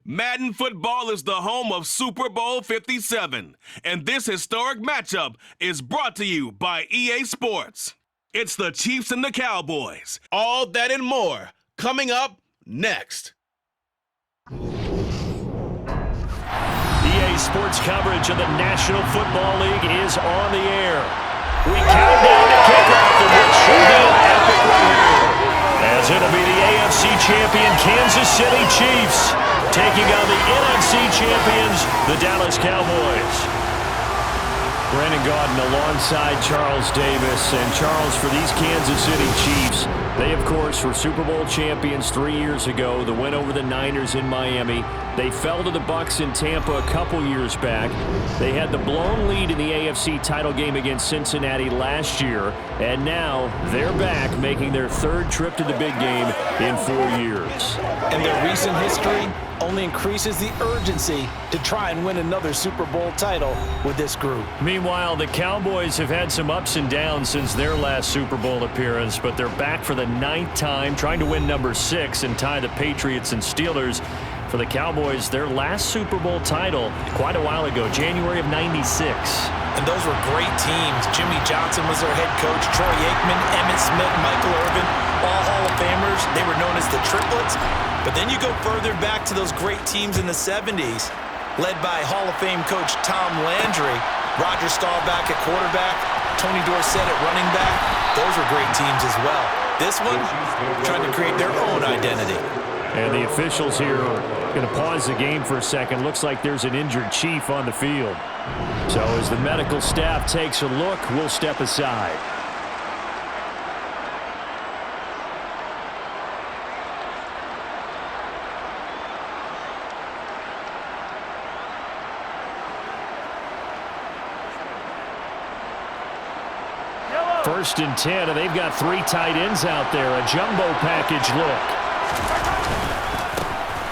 Madden Football is the home of Super Bowl 57, and this historic matchup is brought to you by EA Sports. It's the Chiefs and the Cowboys. All that and more coming up next. EA Sports coverage of the National Football League is on the air. We count down to kickoff of what should be an epic one here, as it'll be the AFC champion Kansas City Chiefs taking on the NFC champions, the Dallas Cowboys. Brandon Gaudin alongside Charles Davis. And Charles, for these Kansas City Chiefs, they, of course, were Super Bowl champions 3 years ago. The win over the Niners in Miami. They fell to the Bucs in Tampa a couple years back. They had the blown lead in the AFC title game against Cincinnati last year. And now they're back, making their third trip to the big game in 4 years. And their recent history only increases the urgency to try and win another Super Bowl title with this group. Meanwhile, the Cowboys have had some ups and downs since their last Super Bowl appearance, but they're back for the 9th time, trying to win number 6 and tie the Patriots and Steelers. For the Cowboys, their last Super Bowl title quite a while ago, January of '96. And those were great teams. Jimmy Johnson was their head coach. Troy Aikman, Emmitt Smith, Michael Irvin, all Hall of Famers. They were known as the Triplets. But then you go further back to those great teams in the 70s, led by Hall of Fame coach Tom Landry, Roger Staubach at quarterback, Tony Dorsett at running back. Those were great teams as well. This one, trying to create their own identity. And the officials here are going to pause the game for a second. Looks like there's an injured Chief on the field. So as the medical staff takes a look, we'll step aside. First and 10, and they've got 3 tight ends out there. A jumbo package look.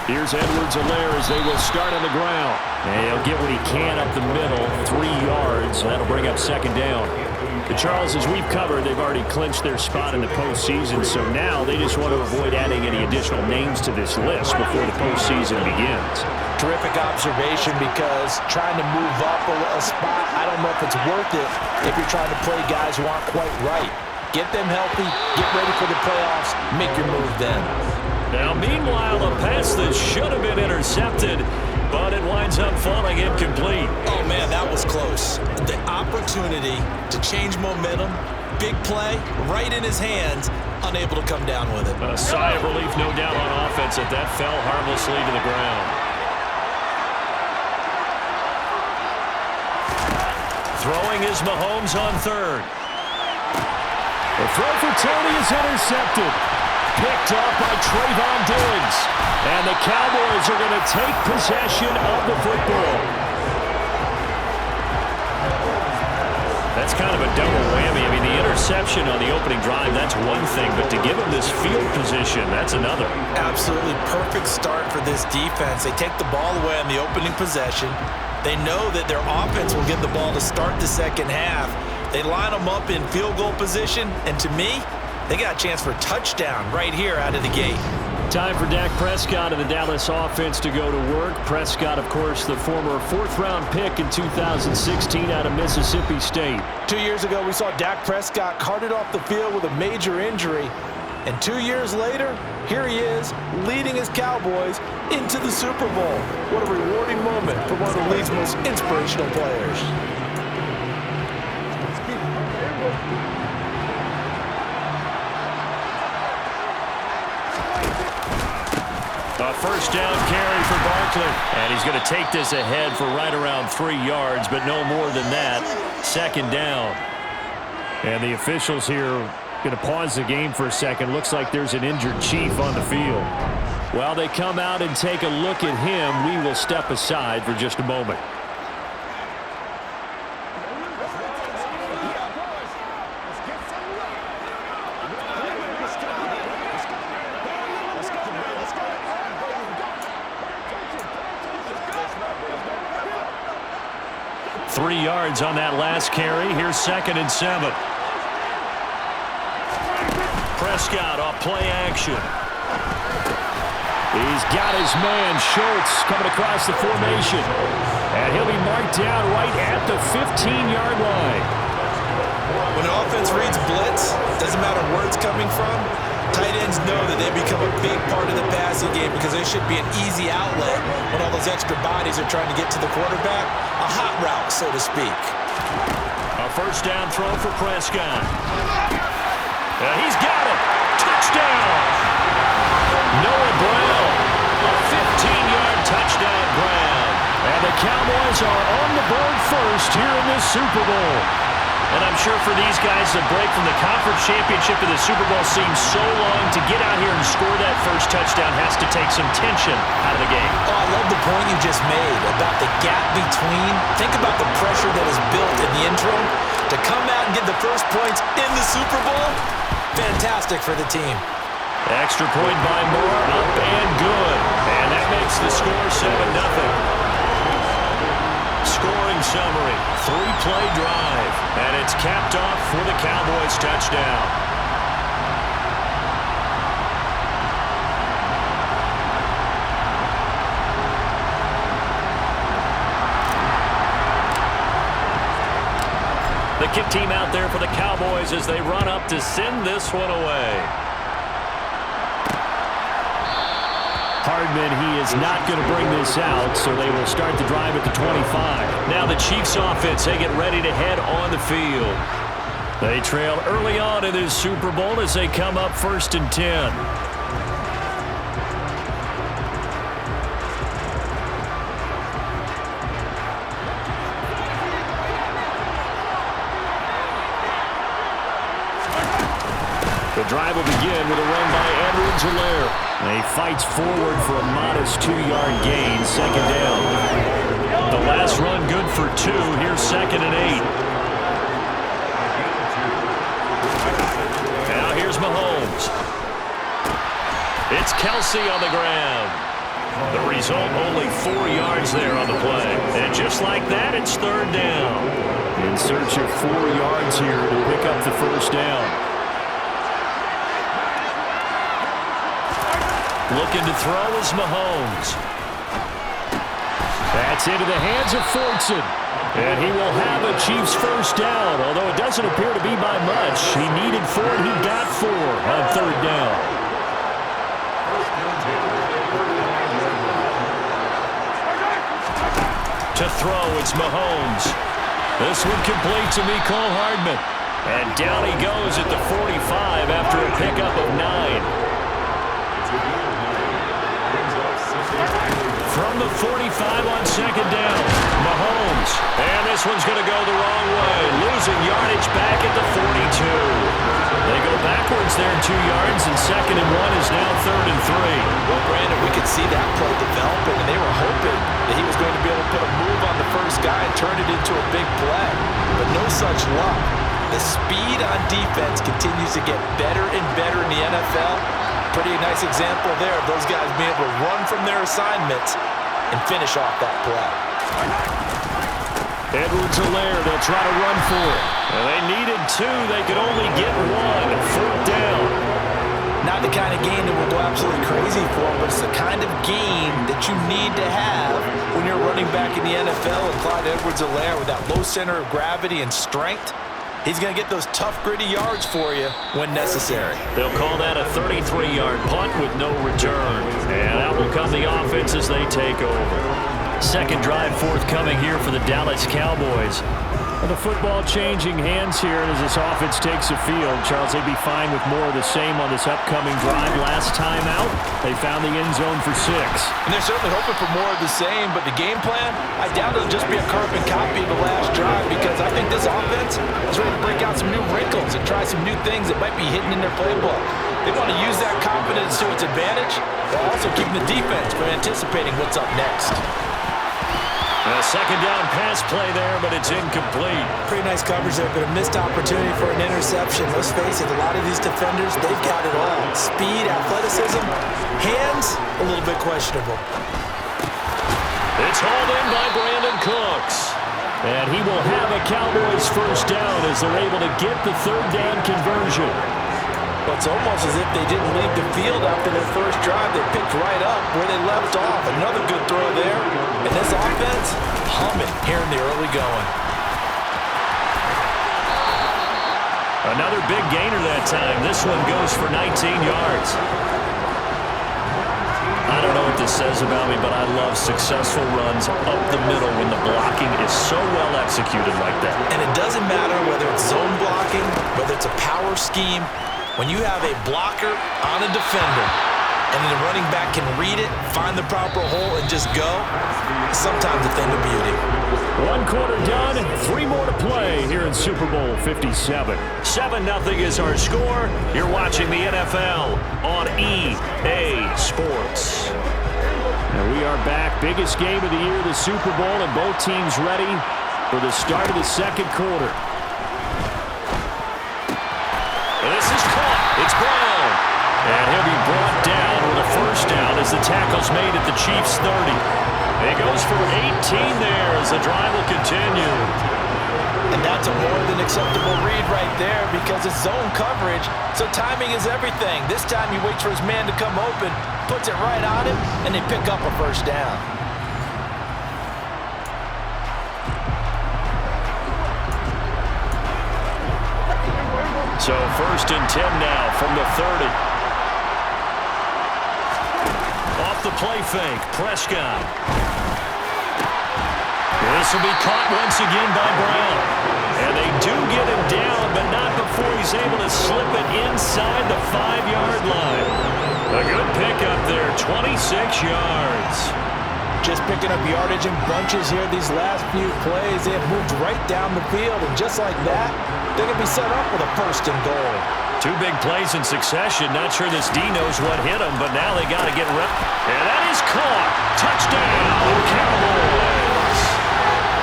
Here's Edwards-Helaire as they will start on the ground. And he'll get what he can up the middle, 3 yards. That'll bring up second down. But Charles, as we've covered, they've already clinched their spot in the postseason, so now they just want to avoid adding any additional names to this list before the postseason begins. Terrific observation, because trying to move up a spot, I don't know if it's worth it if you're trying to play guys who aren't quite right. Get them healthy, get ready for the playoffs, make your move then. Now, meanwhile, a pass that should have been intercepted, but it winds up falling incomplete. Oh, man, that was close. The opportunity to change momentum, big play, right in his hands, unable to come down with it. A sigh of relief, no doubt, on offense that fell harmlessly to the ground. Throwing is Mahomes on third. The throw for Tony is intercepted. Picked off by Trayvon Diggs. And the Cowboys are going to take possession of the football. That's kind of a double whammy. I mean, the interception on the opening drive, that's one thing. But to give them this field position, that's another. Absolutely perfect start for this defense. They take the ball away on the opening possession. They know that their offense will get the ball to start the second half. They line them up in field goal position. And to me, they got a chance for a touchdown right here out of the gate. Time for Dak Prescott and the Dallas offense to go to work. Prescott, of course, the former 4th-round pick in 2016 out of Mississippi State. 2 years ago, we saw Dak Prescott carted off the field with a major injury. And 2 years later, here he is, leading his Cowboys into the Super Bowl. What a rewarding moment for one of the league's most inspirational players. A first down carry for Barkley. And he's going to take this ahead for right around 3 yards, but no more than that. Second down. And the officials here going to pause the game for a second. Looks like there's an injured Chief on the field. While they come out and take a look at him, we will step aside for just a moment. "3 yards on that last carry. Here's 2nd and 7. Prescott off play action. He's got his man, Schultz, coming across the formation. And he'll be marked down right at the 15-yard line. When an offense reads blitz, doesn't matter where it's coming from, tight ends know that they become a big part of the passing game because they should be an easy outlet when all those extra bodies are trying to get to the quarterback. A hot route, so to speak. A first down throw for Prescott. He's got it. Touchdown. Noah Brown. A 15-yard touchdown grab. And the Cowboys are on the board first here in this Super Bowl. And I'm sure for these guys, the break from the conference championship to the Super Bowl seems so long. To get out here and score that first touchdown has to take some tension out of the game. Oh, I love the point you just made about the gap between. Think about the pressure that is built in the interim. To come out and get the first points in the Super Bowl, fantastic for the team. Extra point by Moore, up and good. And that makes the score 7-0. Scoring summary, 3-play drive, and it's capped off for the Cowboys touchdown. The kick team out there for the Cowboys as they run up to send this one away. Hardman, he is not going to bring this out, so they will start the drive at the 25. Now the Chiefs offense, they get ready to head on the field. They trail early on in this Super Bowl as they come up 1st and 10. The drive will begin with a run by Edwards-Helaire. He fights forward for a modest 2-yard gain, 2nd down. The last run good for 2. Here's 2nd and 8. Now here's Mahomes. It's Kelsey on the ground. The result, only 4 yards there on the play. And just like that, it's 3rd down. In search of 4 yards here to pick up the first down. Looking to throw is Mahomes. That's into the hands of Fortson. And he will have a Chiefs first down, although it doesn't appear to be by much. He needed 4, and he got 4 on 3rd down. To throw, it's Mahomes. This one complete to Mecole Hardman. And down he goes at the 45 after a pickup of 9. From the 45 on 2nd down, Mahomes. And this one's going to go the wrong way, losing yardage back at the 42. They go backwards there 2 yards, and 2nd and 1 is now 3rd and 3. Well, Brandon, we could see that play developing, and they were hoping that he was going to be able to put a move on the first guy and turn it into a big play. But no such luck. The speed on defense continues to get better and better in the NFL. Pretty nice example there of those guys being able to run from their assignments and finish off that play. Edwards-Helaire, they'll try to run for it. And they needed 2. They could only get 1. 4th down. Not the kind of game that will go absolutely crazy for them, but it's the kind of game that you need to have when you're running back in the NFL. And Clyde Edwards-Helaire, with that low center of gravity and strength, he's going to get those tough, gritty yards for you when necessary. They'll call that a 33-yard punt with no return. And out will come the offense as they take over. 2nd drive forthcoming here for the Dallas Cowboys. Well, the football changing hands here as this offense takes the field. Charles, they'd be fine with more of the same on this upcoming drive. Last time out, they found the end zone for 6. And they're certainly hoping for more of the same, but the game plan, I doubt it'll just be a carbon copy of the last drive, because I think this offense is ready to break out some new wrinkles and try some new things that might be hidden in their playbook. They want to use that confidence to its advantage, while also keeping the defense from anticipating what's up next. A 2nd down pass play there, but it's incomplete. Pretty nice coverage there, but a missed opportunity for an interception. Let's face it, a lot of these defenders, they've got it all. Speed, athleticism, hands, a little bit questionable. It's hauled in by Brandon Cooks. And he will have a Cowboys first down as they're able to get the 3rd down conversion. Well, it's almost as if they didn't leave the field after their first drive. They picked right up where they left off. Another good throw there. And this offense, humming here in the early going. Another big gainer that time. This one goes for 19 yards. I don't know what this says about me, but I love successful runs up the middle when the blocking is so well executed like that. And it doesn't matter whether it's zone blocking, whether it's a power scheme. When you have a blocker on a defender and then the running back can read it, find the proper hole, and just go, sometimes a thing of beauty. One quarter done, 3 more to play here in Super Bowl 57. 7-0 is our score. You're watching the NFL on EA Sports. And we are back. Biggest game of the year, the Super Bowl, and both teams ready for the start of the second quarter. This is caught. It's Brown. And he'll be brought down with a first down as the tackle's made at the Chiefs' 30. He goes for 18 there as the drive will continue. And that's a more than acceptable read right there because it's zone coverage, so timing is everything. This time he waits for his man to come open, puts it right on him, and they pick up a first down. So 1st and 10 now from the 30. Off the play fake, Prescott. This will be caught once again by Brown. And they do get him down, but not before he's able to slip it inside the 5-yard line. A good pickup there, 26 yards. Just picking up yardage in bunches here these last few plays. They have moved right down the field, and just like that, they're going to be set up with a 1st and goal. 2 big plays in succession. Not sure this D knows what hit him, but now they got to get rep. And that is caught. Touchdown, Cowboys.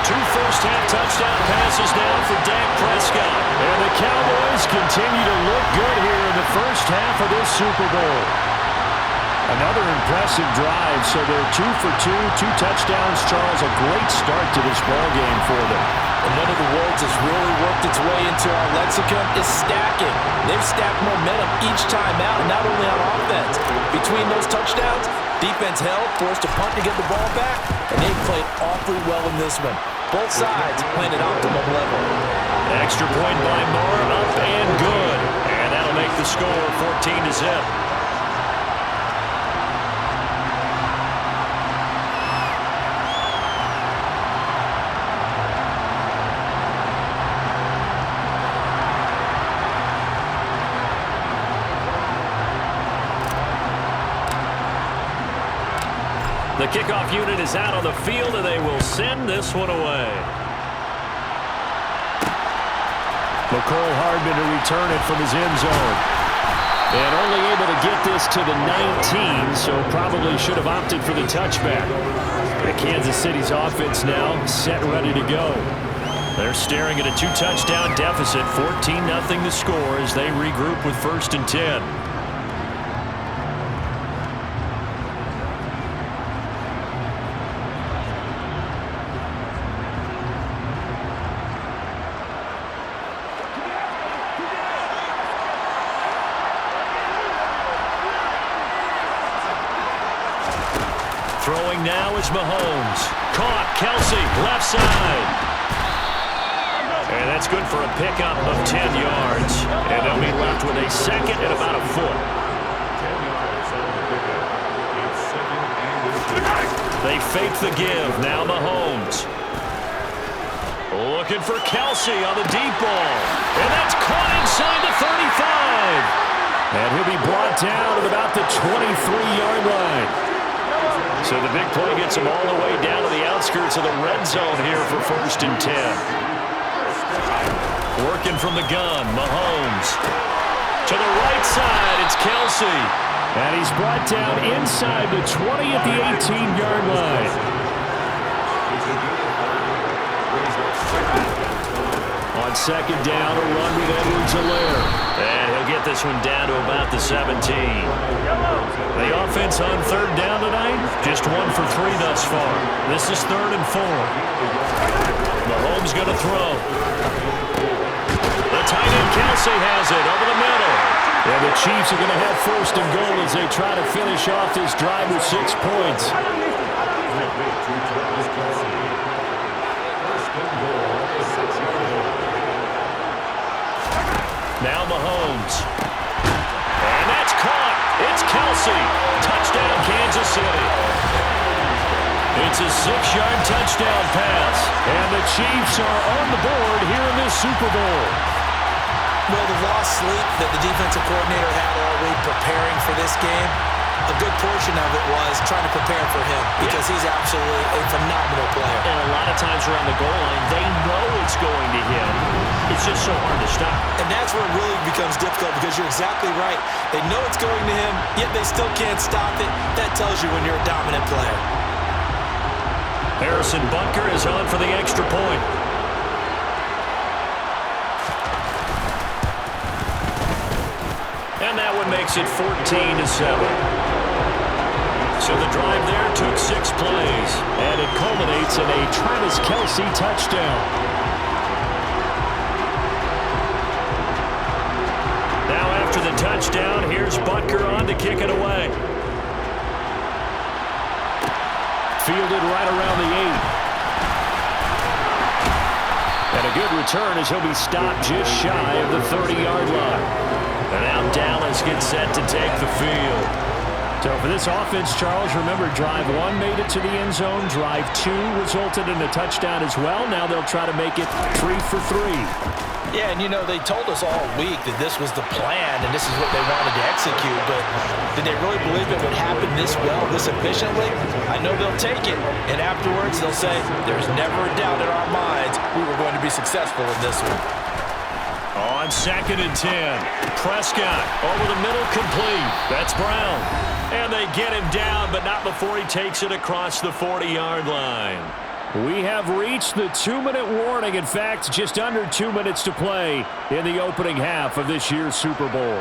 2 first-half touchdown passes now for Dak Prescott. And the Cowboys continue to look good here in the first half of this Super Bowl. Another impressive drive, so they're 2 for 2, 2 touchdowns. Charles, a great start to this ball game for them. And one of the words that's really worked its way into our lexicon is stacking. They've stacked momentum each time out, not only on offense. Between those touchdowns, defense held, forced a punt to get the ball back, and they played awfully well in this one. Both sides playing at optimum level. Extra point by Moore, up and good. And that'll make the score 14-0. The kickoff unit is out on the field, and they will send this one away. McCole Hardman to return it from his end zone. And only able to get this to the 19, so probably should have opted for the touchback. And Kansas City's offense now set ready to go. They're staring at a 2-touchdown deficit, 14-0 the score as they regroup with 1st and 10. Throwing now is Mahomes. Caught, Kelsey, left side. And that's good for a pickup of 10 yards. And they'll be left with a 2nd and about a foot. They fake the give. Now Mahomes. Looking for Kelsey on the deep ball. And that's caught inside the 35. And he'll be brought down at about the 23-yard line. So the big play gets him all the way down to the outskirts of the red zone here for 1st and 10. Working from the gun, Mahomes. To the right side, it's Kelsey. And he's brought down inside the 20 at the 18-yard line. On 2nd down, a run with Edwards-Helaire. And he'll get this one down to about the 17. The offense on 3rd down tonight, just 1 for 3 thus far. This is 3rd and 4. Mahomes going to throw. The tight end Kelsey has it over the middle. And the Chiefs are going to have first and goal as they try to finish off this drive with 6 points. Now Mahomes. And that's caught. It's Kelsey. Touchdown, Kansas City. It's a 6-yard touchdown pass. And the Chiefs are on the board here in this Super Bowl. Well, the lost sleep that the defensive coordinator had all week preparing for this game, a good portion of it was trying to prepare for him because he's absolutely a phenomenal player. And a lot of times around the goal line, they know it's going to him. It's just so hard to stop. And that's where it really becomes difficult because you're exactly right. They know it's going to him, yet they still can't stop it. That tells you when you're a dominant player. Harrison Butker is on for the extra point. And that one makes it 14-7. So the drive there took 6 plays, and it culminates in a Travis Kelce touchdown. Now after the touchdown, here's Butker on to kick it away. Fielded right around the 8. And a good return as he'll be stopped just shy of the 30-yard line. And now Dallas gets set to take the field. So for this offense, Charles, remember, drive 1 made it to the end zone. Drive 2 resulted in a touchdown as well. Now they'll try to make it 3 for 3. Yeah, and you know, they told us all week that this was the plan and this is what they wanted to execute, but did they really believe it would happen this well, this efficiently? I know they'll take it, and afterwards they'll say, there's never a doubt in our minds we were going to be successful in this one. On 2nd and 10, Prescott over the middle, complete. That's Brown. And they get him down, but not before he takes it across the 40-yard line. We have reached the 2-minute warning. In fact, just under 2 minutes to play in the opening half of this year's Super Bowl.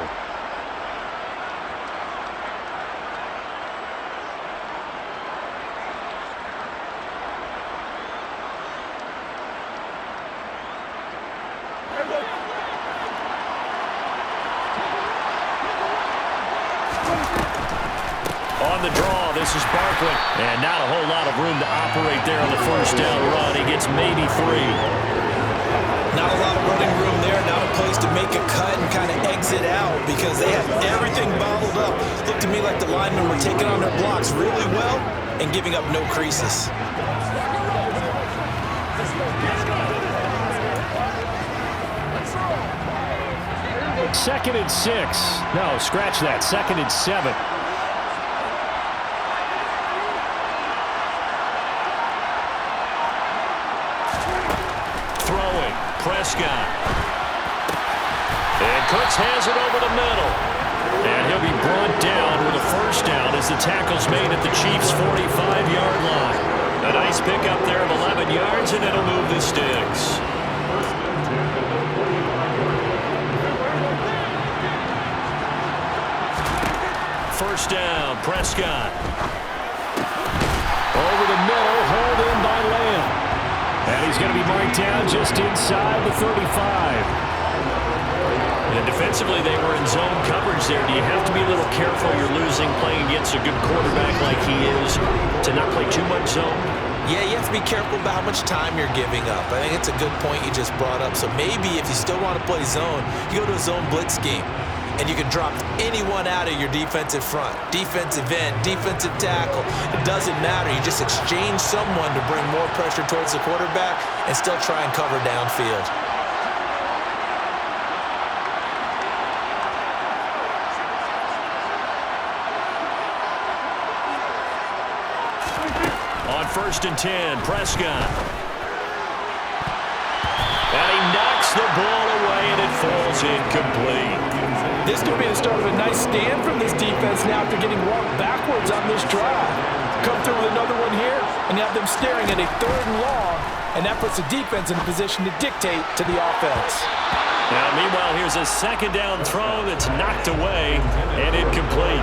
On the draw, this is Barkley. And not a whole lot of room to operate there on the first down run. He gets maybe 3. Not a lot of running room there, not a place to make a cut and kind of exit out because they have everything bottled up. Looked to me like the linemen were taking on their blocks really well and giving up no creases. Second and 6. No, scratch that. 2nd and 7. Throwing. Prescott. And Cooks has it over the middle. And he'll be brought down with a first down as the tackle's made at the Chiefs' 45-yard line. A nice pickup there of 11 yards, and it'll move the sticks. First down, Prescott. Over the middle, hauled in by Lamb. And he's going to be marked down just inside the 35. And defensively, they were in zone coverage there. Do you have to be a little careful? You're losing playing against a good quarterback like he is to not play too much zone? Yeah, you have to be careful about how much time you're giving up. I think it's a good point you just brought up. So maybe if you still want to play zone, you go to a zone blitz scheme. And you can drop anyone out of your defensive front. Defensive end, defensive tackle. It doesn't matter. You just exchange someone to bring more pressure towards the quarterback and still try and cover downfield. On 1st and 10, Prescott. And he knocks the ball away, and it falls incomplete. This could be the start of a nice stand from this defense now after getting walked backwards on this drive. Come through with another one here, and you have them staring at a 3rd and long, and that puts the defense in a position to dictate to the offense. Now, meanwhile, here's a 2nd down throw that's knocked away and incomplete.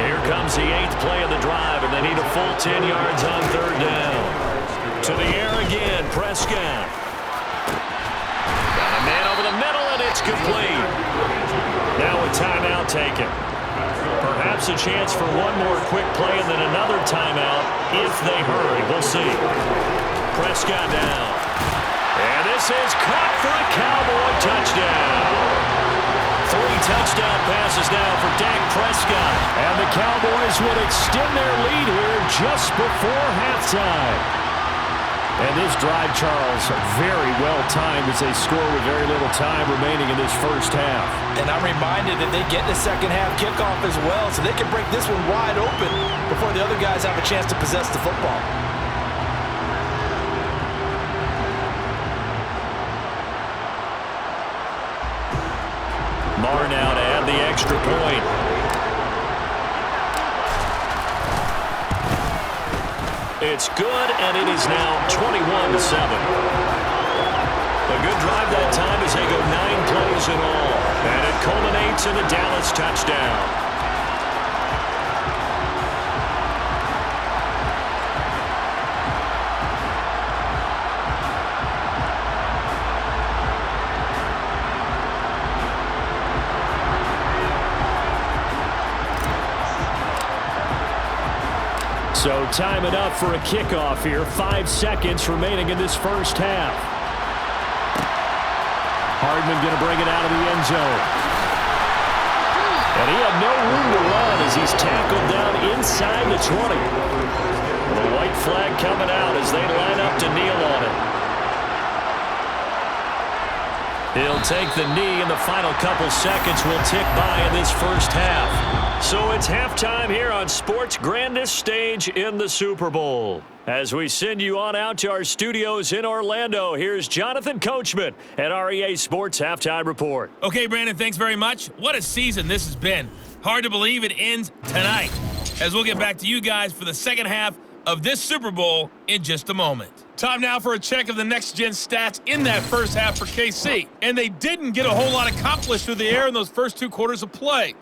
Here comes the 8th play of the drive, and they need a full 10 yards on 3rd down. To the air again, Prescott. Got a man over the middle, and it's complete. Now a chance for one more quick play and then another timeout if they hurry. We'll see. Prescott down. And this is caught for a Cowboy touchdown. 3 touchdown passes now for Dak Prescott. And the Cowboys will extend their lead here just before halftime. And this drive, Charles, very well timed as they score with very little time remaining in this first half. And I'm reminded that they get the second half kickoff as well, so they can break this one wide open before the other guys have a chance to possess the football. Marr now to add the extra point. It's good, and it is now 21-7. A good drive that time as they go 9 plays in all. And it culminates in a Dallas touchdown. So time it up for a kickoff here. 5 seconds remaining in this first half. Hardman going to bring it out of the end zone. And he had no room to run as he's tackled down inside the 20. The white flag coming out as they line up to kneel on it. He'll take the knee, and the final couple seconds will tick by in this first half. So it's halftime here on sports' grandest stage in the Super Bowl. As we send you on out to our studios in Orlando, here's Jonathan Coachman at our EA Sports Halftime Report. Okay, Brandon, thanks very much. What a season this has been. Hard to believe it ends tonight, as we'll get back to you guys for the second half of this Super Bowl in just a moment. Time now for a check of the next-gen stats in that first half for KC. And they didn't get a whole lot accomplished through the air in those first 2 quarters of play.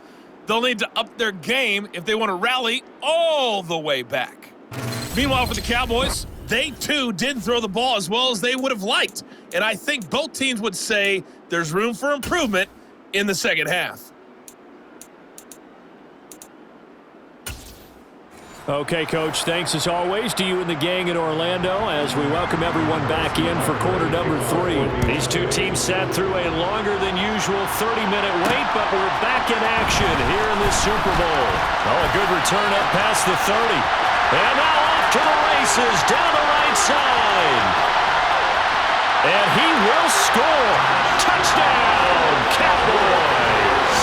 They'll need to up their game if they want to rally all the way back. Meanwhile, for the Cowboys, they too didn't throw the ball as well as they would have liked. And I think both teams would say there's room for improvement in the second half. Okay, Coach, thanks as always to you and the gang in Orlando as we welcome everyone back in for quarter number 3. These two teams sat through a longer than usual 30-minute wait, but we're back in action here in this Super Bowl. Oh, a good return up past the 30. And now off to the races down the right side. And he will score. Touchdown, Cowboys.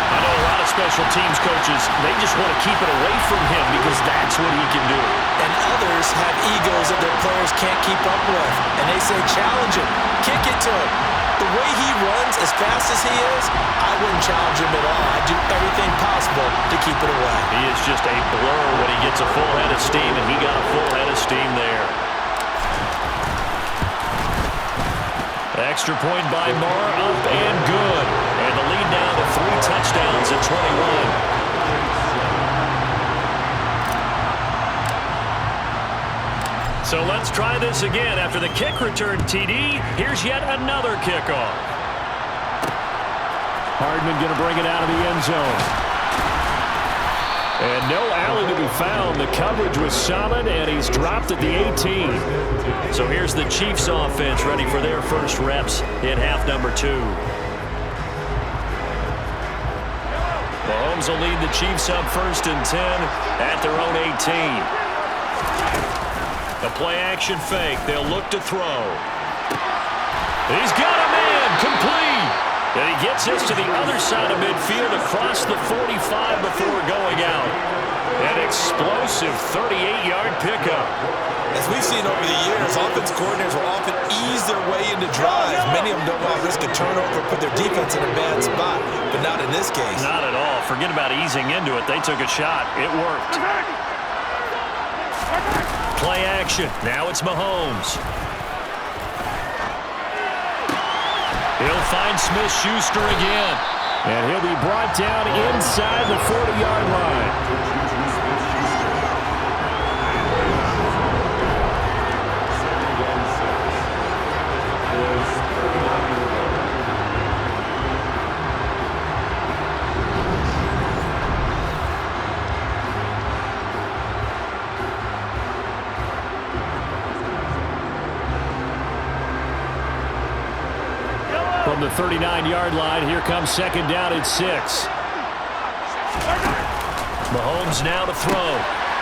I know a lot of special teams coaches, they just want to keep it away from him because that's what he can do. And others have egos that their players can't keep up with. And they say, challenge him, kick it to him. The way he runs as fast as he is, I wouldn't challenge him at all. I'd do everything possible to keep it away. He is just a blur when he gets a full head of steam, and he got a full head of steam there. Extra point by Marr, up and good. And the lead now to 3 touchdowns at 21. So let's try this again. After the kick return TD, here's yet another kickoff. Hardman going to bring it out of the end zone. And no alley to be found. The coverage was solid, and he's dropped at the 18. So here's the Chiefs offense ready for their first reps in half number 2. Mahomes will lead the Chiefs up 1st and 10 at their own 18. The play-action fake. They'll look to throw. He's got a man. Complete. And he gets this to the other side of midfield across the 45 before going out. An explosive 38-yard pickup. As we've seen over the years, offense coordinators will often ease their way into drives. Many of them don't want to risk a turnover or put their defense in a bad spot, but not in this case. Not at all. Forget about easing into it. They took a shot. It worked. Play action. Now it's Mahomes. He'll find Smith-Schuster again. And he'll be brought down inside the 40-yard line. From the 39-yard line, here comes second down and 6. Mahomes now to throw.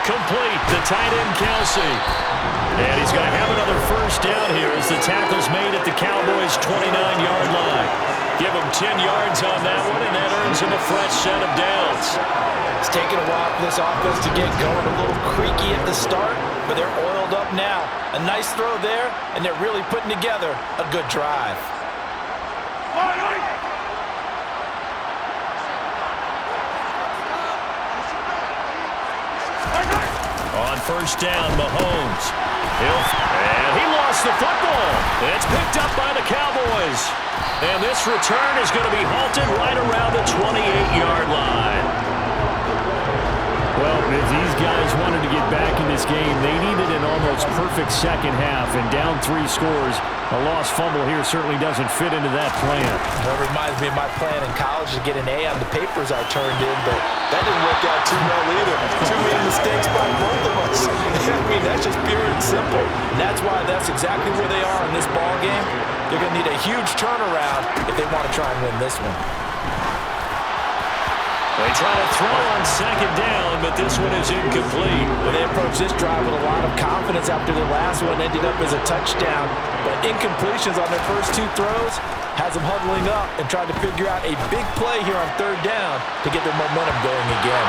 Complete, the tight end Kelsey. And he's going to have another first down here as the tackle's made at the Cowboys' 29-yard line. Give him 10 yards on that one, and that earns him a fresh set of downs. It's taken a while for this offense to get going. A little creaky at the start, but they're oiled up now. A nice throw there, and they're really putting together a good drive. On first down, Mahomes. And he lost the football. It's picked up by the Cowboys. And this return is going to be halted right around the 28-yard line. Well, if these guys wanted to get back in this game, they needed an almost perfect second half. And down 3 scores, a lost fumble here certainly doesn't fit into that plan. That reminds me of my plan in college to get an A on the papers I turned in, but that didn't work out too well either. Too many mistakes by both of us. I mean, that's just pure and simple. And that's why that's exactly where they are in this ball game. They're going to need a huge turnaround if they want to try and win this one. They try to throw on second down, but this one is incomplete. Well, they approached this drive with a lot of confidence after the last one ended up as a touchdown. But incompletions on their first 2 throws has them huddling up and trying to figure out a big play here on third down to get their momentum going again.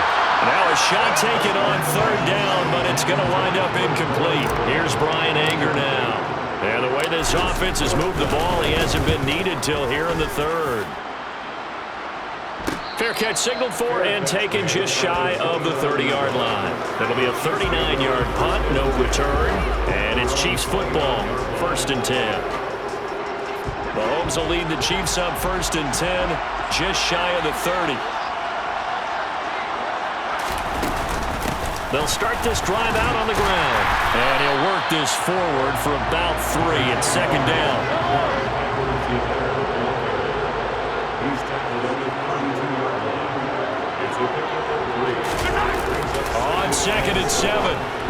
Now a shot taken on third down, but it's going to wind up incomplete. Here's Brian Anger now. And the way this offense has moved the ball, he hasn't been needed till here in the third. Fair catch signaled for and taken just shy of the 30-yard line. That'll be a 39-yard punt, no return, and it's Chiefs football, 1st and 10. Mahomes will lead the Chiefs up 1st and 10, just shy of the 30. They'll start this drive out on the ground, and he'll work this forward for about 3 at second down. On 2nd and 7,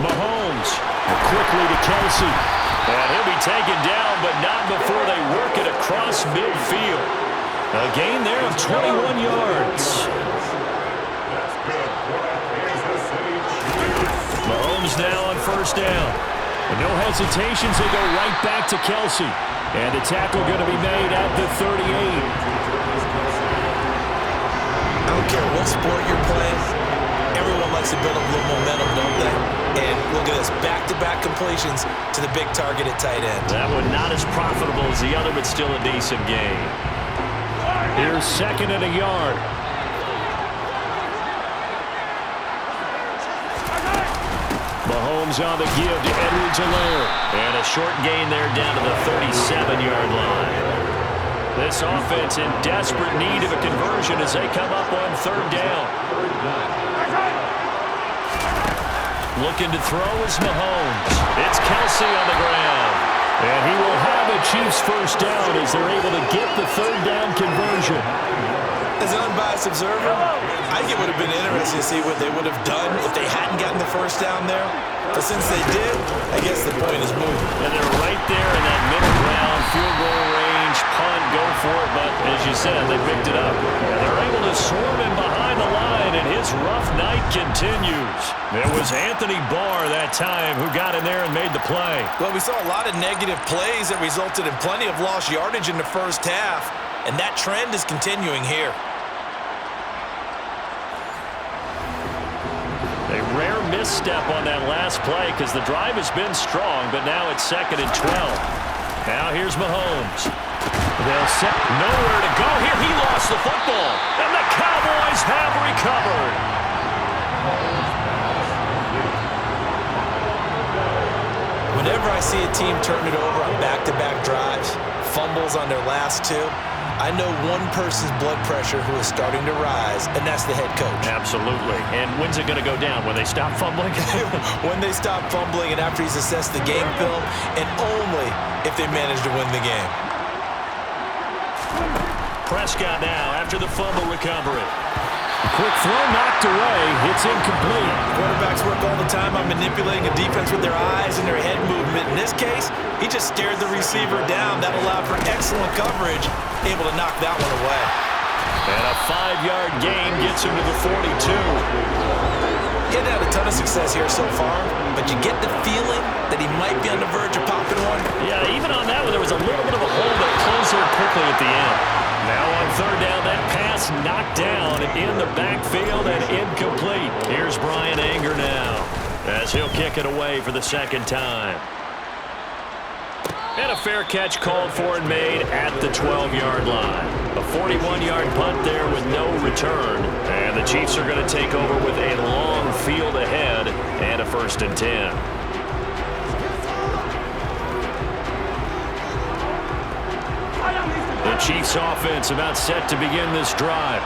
Mahomes quickly to Kelsey. And he'll be taken down, but not before they work it across midfield. A gain there of 21 yards. Mahomes now on first down. And no hesitations, they go right back to Kelsey. And the tackle going to be made at the 38. I don't care what sport you're playing. Everyone likes to build up a little momentum, don't they? And look at this, back-to-back completions to the big target at tight end. That one not as profitable as the other, but still a decent gain. Here's 2nd and a yard. Mahomes on the give to Edwards-Helaire. And a short gain there down to the 37-yard line. This offense in desperate need of a conversion as they come up on third down. Looking to throw is Mahomes. It's Kelsey on the ground. And he will have a Chiefs first down as they're able to get the third down conversion. As an unbiased observer, I think it would have been interesting to see what they would have done if they hadn't gotten the first down there. But since they did, I guess the point is moved. And they're right there in that middle ground, field goal range, punt, go for it. But as you said, they picked it up. And they're able to swarm him behind the line, and his rough night continues. It was Anthony Barr that time who got in there and made the play. Well, we saw a lot of negative plays that resulted in plenty of lost yardage in the first half, and that trend is continuing here. A rare misstep on that last play because the drive has been strong, but now it's 2nd and 12. Now here's Mahomes. They'll set nowhere to go here. He lost the football, and the Cowboys have recovered. Whenever I see a team turn it over on back-to-back drives, fumbles on their last 2, I know one person's blood pressure who is starting to rise, and that's the head coach. Absolutely. And when's it going to go down? When they stop fumbling? When they stop fumbling and after he's assessed the game film, and only if they manage to win the game. Prescott now after the fumble recovery. Quick throw knocked away. It's incomplete. Quarterbacks work all the time on manipulating a defense with their eyes and their head movement. In this case, he just stared the receiver down. That allowed for excellent coverage, able to knock that one away. And a 5-yard gain gets him to the 42. He hadn't had a ton of success here so far, but you get the feeling that he might be on the verge of popping one. Yeah, even on that one, there was a little bit of a hole that closed there quickly at the end. Now on third down, that pass knocked down in the backfield and incomplete. Here's Brian Anger now as he'll kick it away for the second time. And a fair catch called for and made at the 12-yard line. A 41-yard punt there with no return. And the Chiefs are going to take over with a long field ahead and a 1st and 10. The Chiefs offense about set to begin this drive.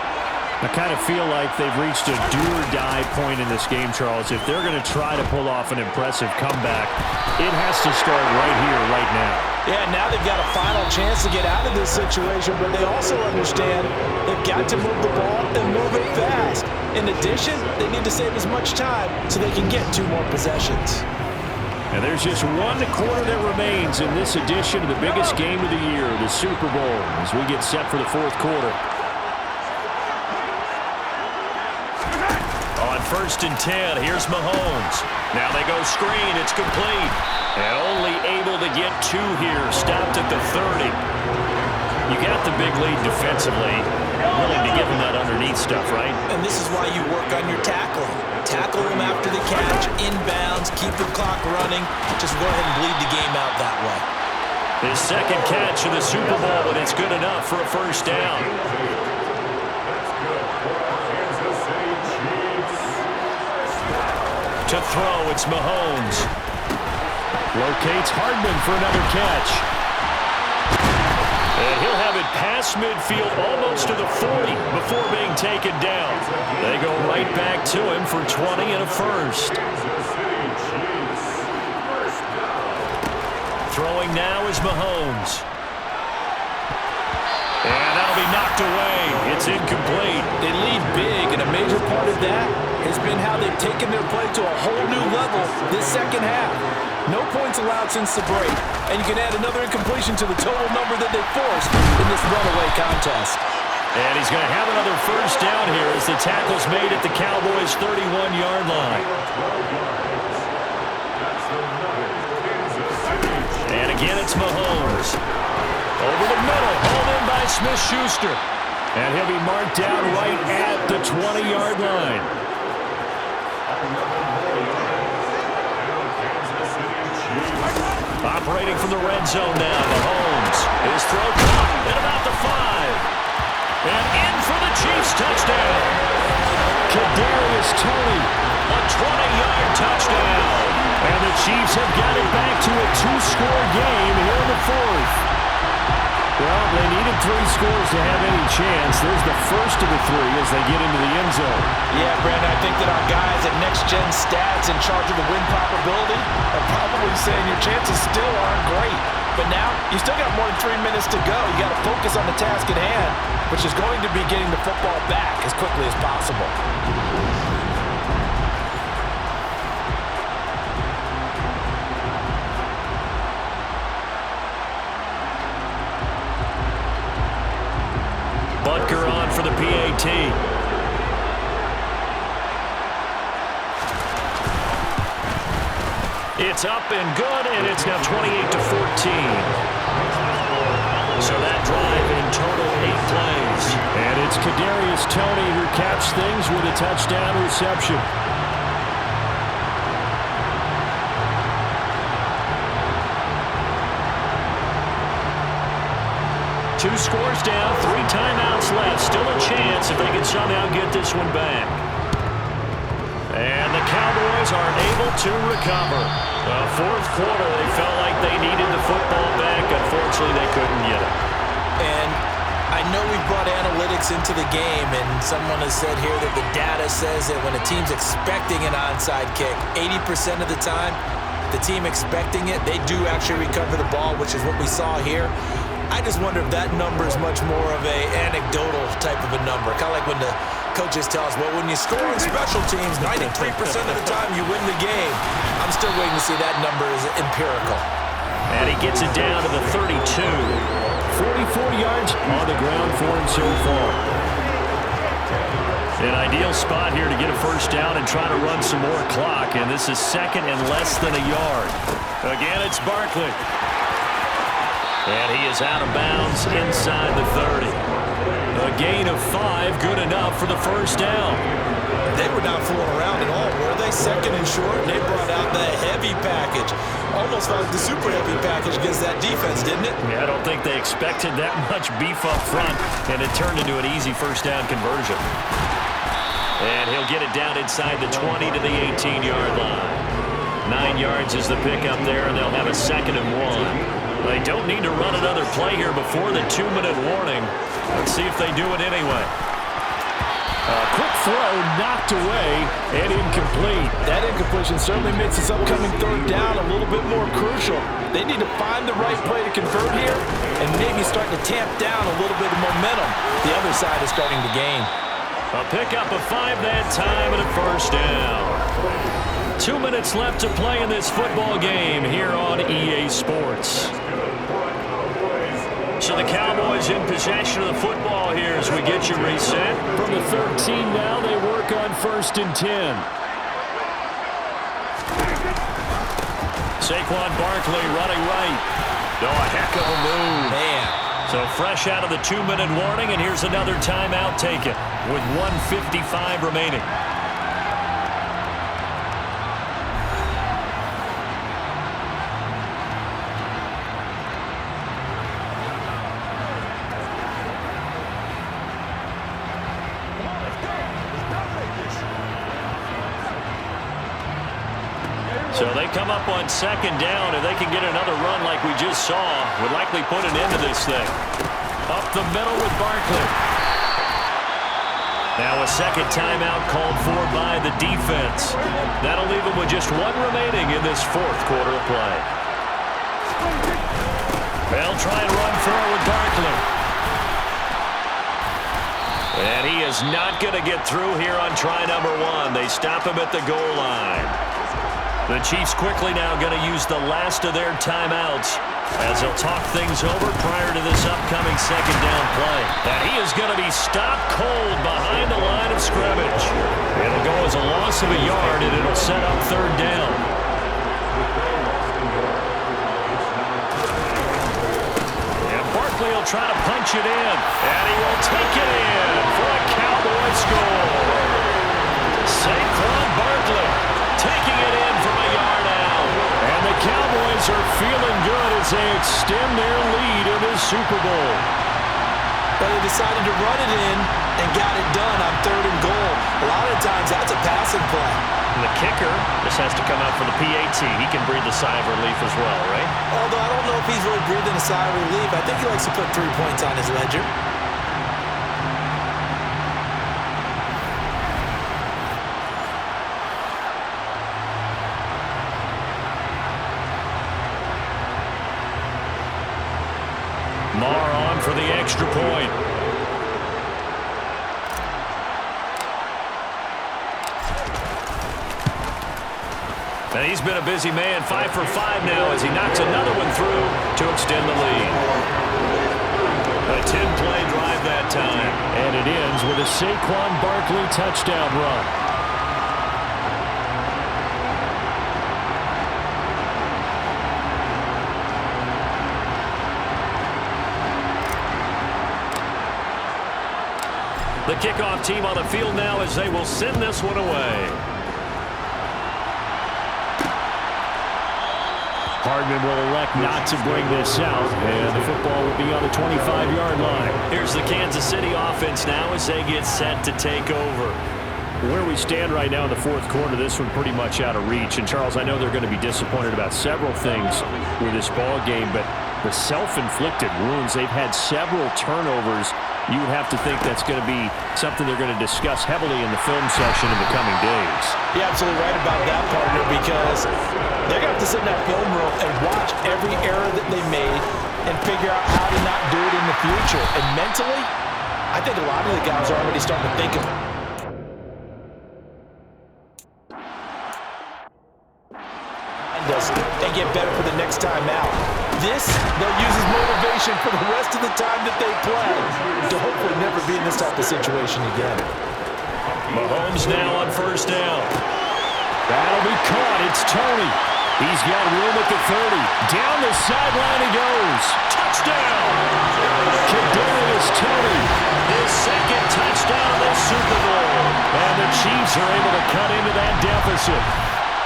I kind of feel like they've reached a do-or-die point in this game, Charles. If they're going to try to pull off an impressive comeback, it has to start right here, right now. Yeah, now they've got a final chance to get out of this situation, but they also understand they've got to move the ball and move it fast. In addition, they need to save as much time so they can get 2 more possessions. And there's just 1 quarter that remains in this edition of the biggest game of the year, the Super Bowl, as we get set for the 4th quarter. On 1st and 10, here's Mahomes. Now they go screen. It's complete. And only able to get 2 here. Stopped at the 30. You got the big lead defensively. Willing to give him that underneath stuff, right? And this is why you work on your tackling. Tackle him after the catch, inbounds, keep the clock running. Just go ahead and bleed the game out that way. His second catch of the Super Bowl, and it's good enough for a 1st down. To throw, it's Mahomes. Locates Hardman for another catch. And he'll have it past midfield almost to the 40 before being taken down. They go right back to him for 20 and a 1st. Throwing now is Mahomes. And that'll be knocked away. It's incomplete. They lead big, and a major part of that has been how they've taken their play to a whole new level this second half. No points allowed since the break, and you can add another incompletion to the total number that they forced in this runaway contest. And he's going to have another 1st down here as the tackle's made at the Cowboys' 31-yard line. And again, it's Mahomes. Over the middle, hauled in by Smith-Schuster. And he'll be marked down right at the 20-yard line. Operating from the red zone now, Mahomes. His throw caught at about the 5. And in for the Chiefs touchdown. Kadarius Toney, a 20-yard touchdown. And the Chiefs have got it back to a 2-score game here in the 4th. Well, they needed 3 scores to have any chance. There's the first of the 3 as they get into the end zone. Yeah, Brandon, I think that our guys at Next Gen Stats in charge of the win probability are probably saying your chances still aren't great. But now, you still got more than 3 minutes to go. You got to focus on the task at hand, which is going to be getting the football back as quickly as possible. Butker on for the PAT. It's up and good, and it's now 28-14. So that drive in total 8 plays. And it's Kadarius Toney who caps things with a touchdown reception. Two scores down, 3 timeouts left. Still a chance if they can somehow get this one back. And the Cowboys are able to recover. The 4th quarter, they felt like they needed the football back. Unfortunately, they couldn't get it. And I know we brought analytics into the game, and someone has said here that the data says that when a team's expecting an onside kick, 80% of the time, the team expecting it, they do actually recover the ball, which is what we saw here. I just wonder if that number is much more of a anecdotal type of a number. Kind of like when the coaches tell us, well, when you score on special teams, 93% of the time you win the game. I'm still waiting to see that number is empirical. And he gets it down to the 32. 44 yards on the ground for him so far. An ideal spot here to get a first down and try to run some more clock. And this is second and less than a yard. Again, it's Barkley. And he is out of bounds inside the 30. A gain of 5, good enough for the first down. They were not fooling around at all, were they? Second and short, and they brought out the heavy package. Almost like the super heavy package against that defense, didn't it? Yeah, I don't think they expected that much beef up front, and it turned into an easy first down conversion. And he'll get it down inside the 20 to the 18-yard line. 9 yards is the pickup there, and they'll have a 2nd and 1. They don't need to run another play here before the 2-minute warning. Let's see if they do it anyway. A quick throw knocked away and incomplete. That incompletion certainly makes this upcoming third down a little bit more crucial. They need to find the right play to convert here and maybe start to tamp down a little bit of momentum. The other side is starting to gain. A pickup of 5 that time and a first down. 2 minutes left to play in this football game here on EA Sports. So the Cowboys in possession of the football here as we get you reset. From the 13 now, they work on 1st and 10. Saquon Barkley running right. Oh, a heck of a move. Man. So fresh out of the 2-minute warning, and here's another timeout taken with 1:55 remaining. So they come up on 2nd down. If they can get another run like we just saw, would likely put an end to this thing. Up the middle with Barkley. Now a 2nd timeout called for by the defense. That'll leave them with just 1 remaining in this 4th quarter of play. They'll try and run forward Barkley. And he is not going to get through here on try number 1. They stop him at the goal line. The Chiefs quickly now going to use the last of their timeouts as they'll talk things over prior to this upcoming 2nd down play. And he is going to be stopped cold behind the line of scrimmage. It'll go as a loss of a yard, and it'll set up 3rd down. And Barkley will try to punch it in, and he will take it in for a Cowboy score. Saquon Barkley taking it in from a yard out. And the Cowboys are feeling good as they extend their lead in this Super Bowl. But they decided to run it in and got it done on 3rd and goal. A lot of times that's a passing play. And the kicker just has to come out for the PAT. He can breathe a sigh of relief as well, right? Although I don't know if he's really breathing a sigh of relief. I think he likes to put 3 points on his ledger. Marr on for the extra point. And he's been a busy man, 5 for 5 now as he knocks another one through to extend the lead. A 10-play drive that time. And it ends with a Saquon Barkley touchdown run. The kickoff team on the field now as they will send this one away. Hardman will elect not to bring this out, and the football will be on the 25-yard line. Here's the Kansas City offense now as they get set to take over. Where we stand right now in the 4th quarter, this one pretty much out of reach. And, Charles, I know they're going to be disappointed about several things with this ball game, but the self-inflicted wounds, they've had several turnovers. You would have to think that's going to be something they're going to discuss heavily in the film session in the coming days. You're absolutely right about that, partner, because they're going to have to sit in that film room and watch every error that they made, and figure out how to not do it in the future. And mentally, I think a lot of the guys are already starting to think of it. And get better for the next time out. This, they'll use as motivation for the rest of the time that they play to hopefully never be in this type of situation again. Mahomes now on first down. That'll be caught. It's Tony. He's got room at the 30. Down the sideline he goes. Touchdown! Kadarius Toney, his second touchdown of this Super Bowl. And the Chiefs are able to cut into that deficit.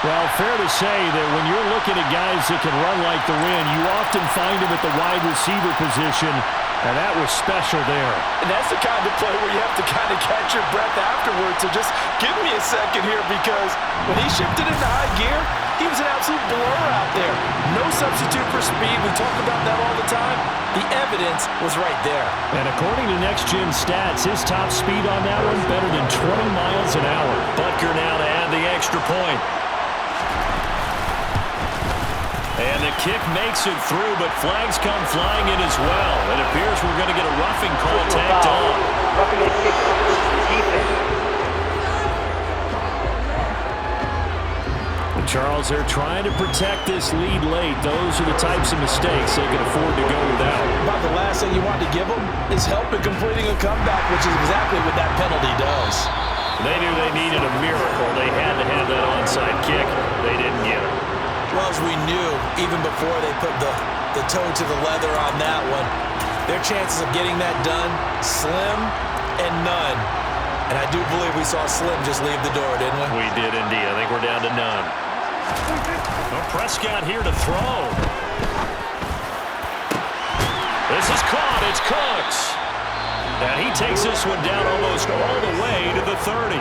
Well, fair to say that when you're looking at guys that can run like the wind, you often find them at the wide receiver position, and that was special there. And that's the kind of play where you have to kind of catch your breath afterwards. So just give me a second here, because when he shifted into high gear, he was an absolute blur out there. No substitute for speed. We talk about that all the time. The evidence was right there. And according to Next Gen Stats, his top speed on that one better than 20 miles an hour. Butker now to add the extra point. And the kick makes it through, but flags come flying in as well. It appears we're going to get a roughing call tacked on. And Charles, they're trying to protect this lead late. Those are the types of mistakes they can afford to go without. About the last thing you want to give them is help in completing a comeback, which is exactly what that penalty does. They knew they needed a miracle. They had to have that onside kick. They didn't get it. Well, as we knew, even before they put the toe to the leather on that one, their chances of getting that done, slim and none. And I do believe we saw Slim just leave the door, didn't we? We did indeed. I think we're down to none. Well, Prescott here to throw. This is caught. It's Cooks. And he takes this one down almost all the way to the 30.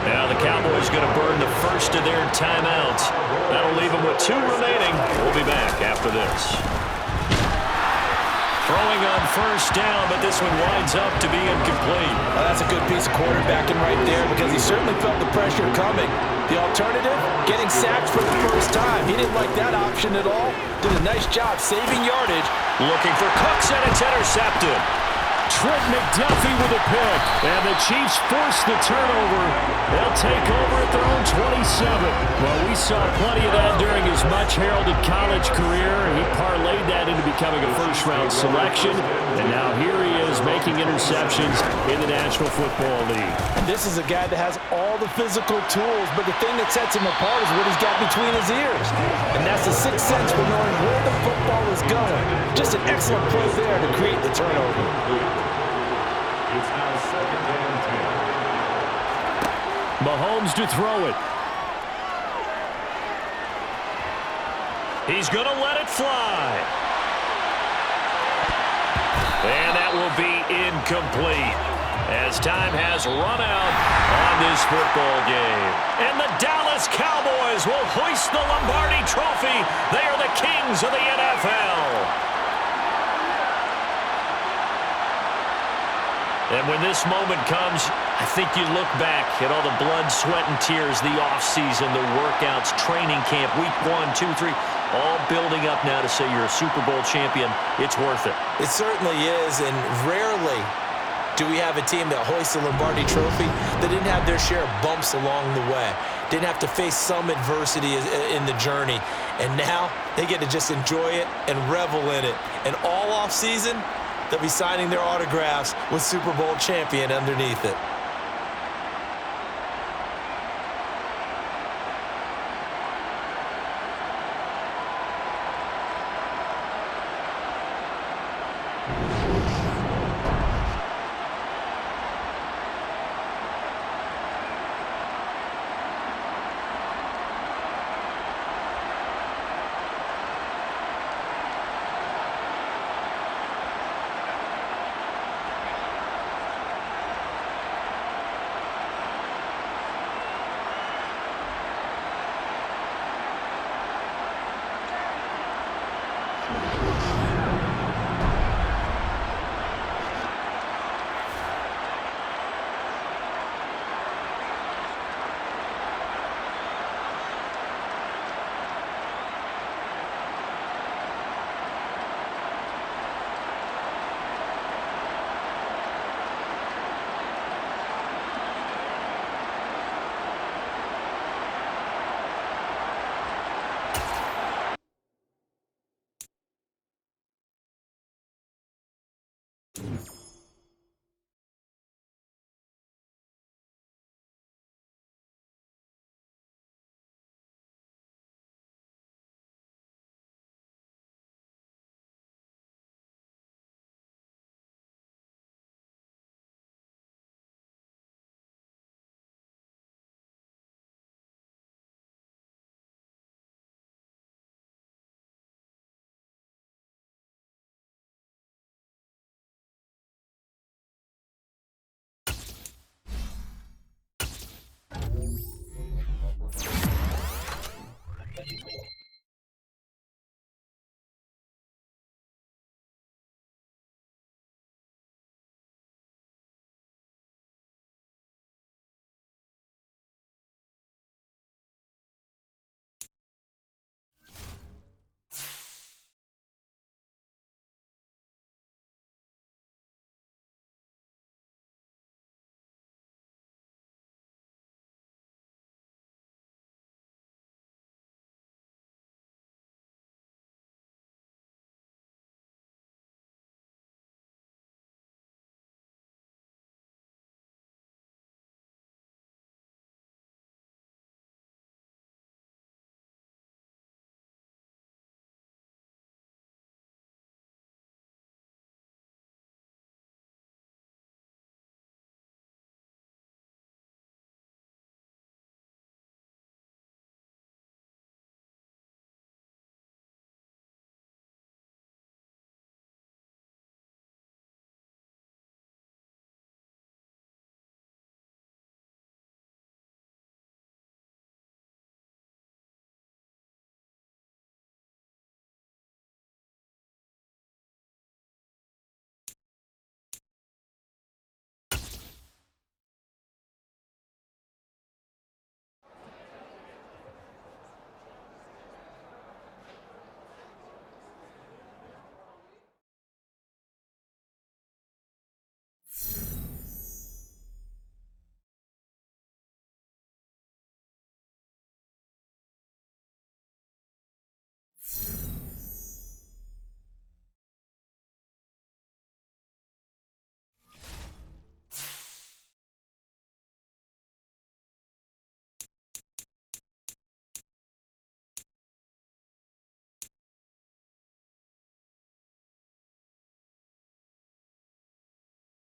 Now the Cowboys going to burn the first of their timeouts. That'll leave them with 2 remaining. We'll be back after this. Throwing on first down, but this one winds up to be incomplete. Well, that's a good piece of quarterbacking right there, because he certainly felt the pressure coming. The alternative, getting sacked for the first time. He didn't like that option at all. Did a nice job saving yardage. Looking for Cooks, and it's intercepted. Trent McDuffie with a pick, and the Chiefs force the turnover. They'll take over at their own 27. Well, we saw plenty of that during his much-heralded college career. He parlayed that into becoming a first-round selection, and now here he is making interceptions in the National Football League. And this is a guy that has all the physical tools, but the thing that sets him apart is what he's got between his ears. And that's the sixth sense for knowing where the football is going. Just an excellent play there to create the turnover. It's now 2nd and 10. Mahomes to throw it. He's going to let it fly. And that will be incomplete, as time has run out on this football game. And the Dallas Cowboys will hoist the Lombardi Trophy. They are the kings of the NFL. And when this moment comes, I think you look back at all the blood, sweat, and tears, the offseason, the workouts, training camp, week 1, 2, 3, all building up now to say you're a Super Bowl champion. It's worth it. It certainly is, and rarely do we have a team that hoists the Lombardi Trophy that didn't have their share of bumps along the way, didn't have to face some adversity in the journey, and now they get to just enjoy it and revel in it. And all offseason, they'll be signing their autographs with Super Bowl champion underneath it. 10.